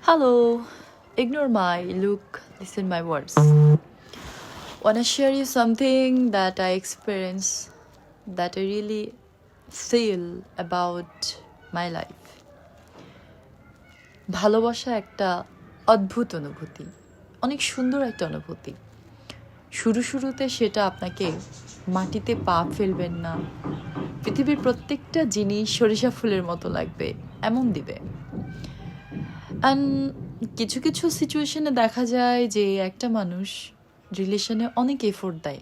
Hello, ignore my look, listen my words. Wanna share you something that I experience that I really feel about my life. ভালোবাসা একটা অদ্ভুত অনুভূতি, অনেক সুন্দর একটা অনুভূতি। শুরুতে সেটা আপনাকে মাটিতে পা ফেলবেন না, পৃথিবীর প্রত্যেকটা জিনিস সরিষা ফুলের মতো লাগবে এমন দিবে। অ্যান্ড কিছু কিছু সিচুয়েশনে দেখা যায় যে একটা মানুষ রিলেশনে অনেক এফোর্ট দেয়,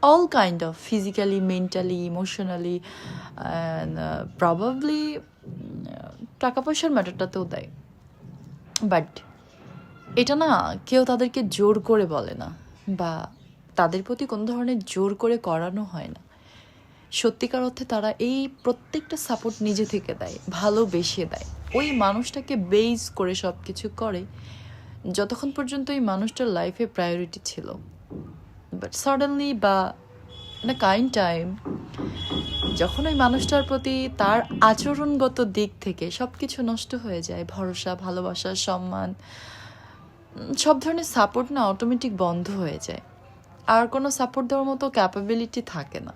all kind of physically, mentally, emotionally, and probably টাকা পয়সার ম্যাটারটাতেও দেয়। বাট এটা না কেউ তাদেরকে জোর করে বলে না, বা তাদের প্রতি কোনো ধরনের জোর করে করানো হয় না। সত্যিকার অর্থে তারা এই প্রত্যেকটা সাপোর্ট নিজে থেকে দেয়, ভালোবেসে দেয়, ওই মানুষটাকে বেস করে সব কিছু করে যতক্ষণ পর্যন্ত ওই মানুষটার লাইফে প্রায়োরিটি ছিল। বাট সাডেনলি বা ইন আ কাইন্ড টাইম, যখন ওই মানুষটার প্রতি তার আচরণগত দিক থেকে সব কিছু নষ্ট হয়ে যায়, ভরসা, ভালোবাসা, সম্মান, সব ধরনের সাপোর্ট না অটোমেটিক বন্ধ হয়ে যায়, আর কোনো সাপোর্ট দেওয়ার মতো ক্যাপাবিলিটি থাকে না।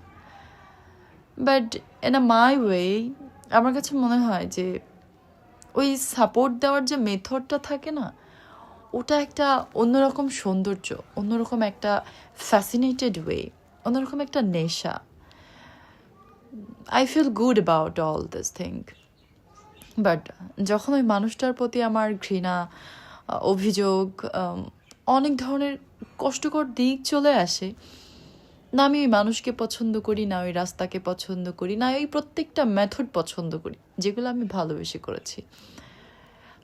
But in a my way, আমার কাছে মনে হয় যে ওই সাপোর্ট দেওয়ার যে মেথডটা থাকে না, ওটা একটা অন্যরকম সৌন্দর্য, অন্যরকম একটা ফ্যাসিনেটেড ওয়ে, অন্যরকম একটা নেশা। I feel good about all this thing. But যখন ওই মানুষটার প্রতি আমার ঘৃণা, অভিযোগ, অনেক ধরনের কষ্টকর দিক চলে আসে, না আমি ওই মানুষকে পছন্দ করি, না ওই রাস্তাকে পছন্দ করি, না ওই প্রত্যেকটা মেথড পছন্দ করি যেগুলো আমি ভালোবেসে করেছি।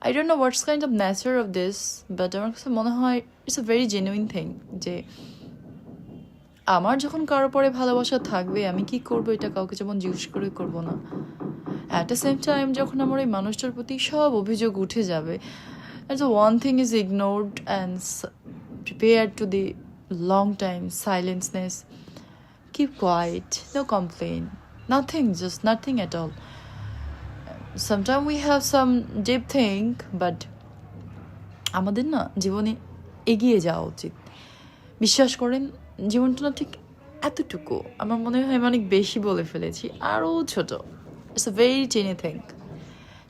I don't know what's kind of nature of this, but আমার কাছে মনে হয় it's a very genuine thing যে আমার যখন কারো পরে ভালোবাসা থাকবে, আমি কি করবো এটা কাউকে যেমন জিজ্ঞেস করে করবো না। অ্যাট দ্য সেম টাইম যখন আমার ওই মানুষটার প্রতি সব অভিযোগ উঠে যাবে, and so one thing is ignored and prepared to the long time silenceness. Keep quiet, no complain, nothing, just nothing at all. Sometimes we have some deep thing, but আমাদের না জীবনে এগিয়ে যাওয়া উচিত। বিশ্বাস করেন, জীবনটা না ঠিক এতটুকু, আমার মনে হয় আমি অনেক বেশি বলে ফেলেছি, আরও ছোট। It's a very tiny thing.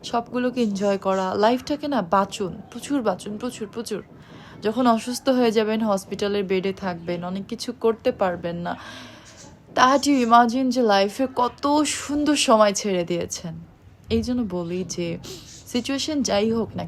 সবগুলোকে এনজয় করা, লাইফটাকে না বাঁচুন, প্রচুর বাঁচুন, প্রচুর প্রচুর। যখন অসুস্থ হয়ে যাবেন, হসপিটালের বেডে থাকবেন, অনেক কিছু করতে পারবেন না, দ্যাট ইউ ইমাজিন যে লাইফে কত সুন্দর সময় ছেড়ে দিয়েছেন। এই জন্য বলি যে সিচুয়েশন যাই হোক না